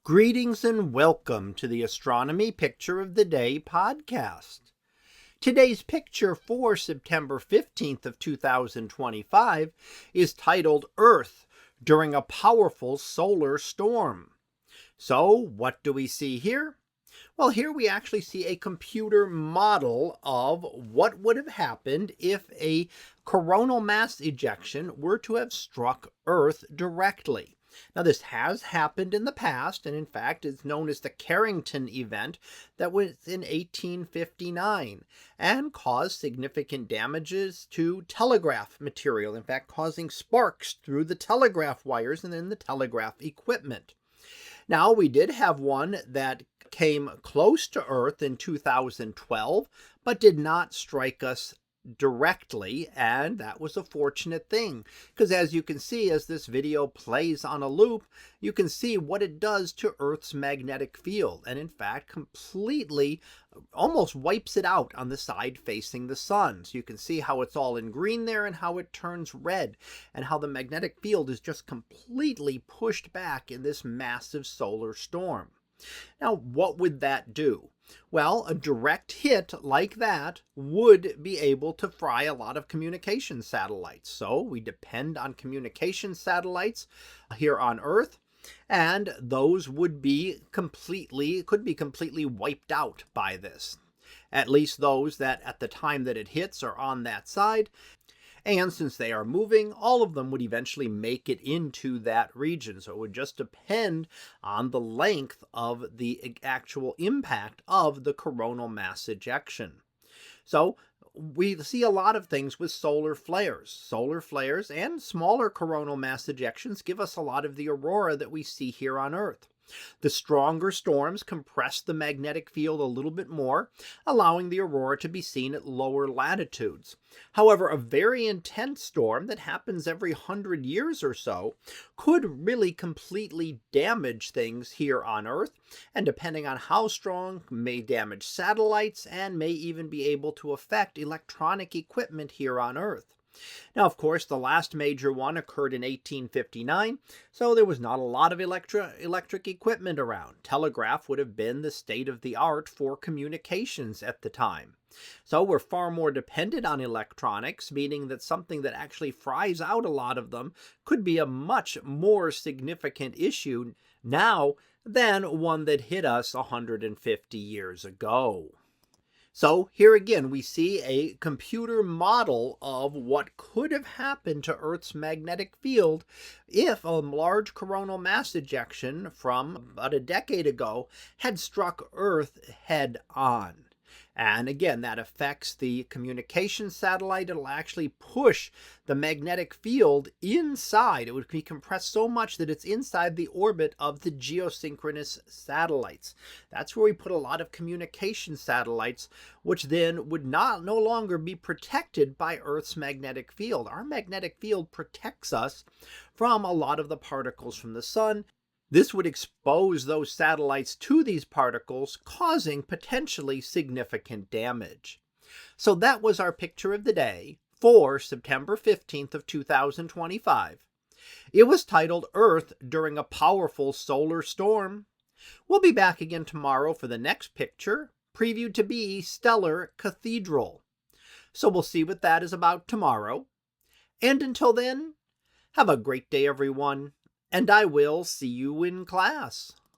Greetings and welcome to the Astronomy Picture of the Day podcast. Today's picture for September 15th of 2025 is titled Earth During a Powerful Solar Storm. So what do we see here? Well, here we actually see a computer model of what would have happened if a coronal mass ejection were to have struck Earth directly. Now, this has happened in the past, and in fact is known as the Carrington event that was in 1859 and caused significant damages to telegraph material, in fact, causing sparks through the telegraph wires and then the telegraph equipment. Now, we did have one that came close to Earth in 2012, but did not strike us directly, and that was a fortunate thing, because as you can see, as this video plays on a loop, you can see what it does to Earth's magnetic field, and in fact completely almost wipes it out on the side facing the sun. So you can see how it's all in green there and how it turns red, and how the magnetic field is just completely pushed back in this massive solar storm. Now, what would that do? Well, a direct hit like that would be able to fry a lot of communication satellites. So we depend on communication satellites here on Earth, and those could be completely wiped out by this. At least those that at the time that it hits are on that side. And since they are moving, all of them would eventually make it into that region. So it would just depend on the length of the actual impact of the coronal mass ejection. So we see a lot of things with solar flares. Solar flares and smaller coronal mass ejections give us a lot of the aurora that we see here on Earth. The stronger storms compress the magnetic field a little bit more, allowing the aurora to be seen at lower latitudes. However, a very intense storm that happens every 100 years or so could really completely damage things here on Earth, and depending on how strong, may damage satellites and may even be able to affect electronic equipment here on Earth. Now, of course, the last major one occurred in 1859, so there was not a lot of electric equipment around. Telegraph would have been the state of the art for communications at the time. So we're far more dependent on electronics, meaning that something that actually fries out a lot of them could be a much more significant issue now than one that hit us 150 years ago. So here again, we see a computer model of what could have happened to Earth's magnetic field if a large coronal mass ejection from about a decade ago had struck Earth head on. And again, that affects the communication satellite. It'll actually push the magnetic field inside. It would be compressed so much that it's inside the orbit of the geosynchronous satellites. That's where we put a lot of communication satellites, which then would no longer be protected by Earth's magnetic field. Our magnetic field protects us from a lot of the particles from the sun. This would expose those satellites to these particles, causing potentially significant damage. So that was our picture of the day for September 15th of 2025. It was titled Earth During a Powerful Solar Storm. We'll be back again tomorrow for the next picture, previewed to be Stellar Cathedral. So we'll see what that is about tomorrow. And until then, have a great day, everyone. And I will see you in class.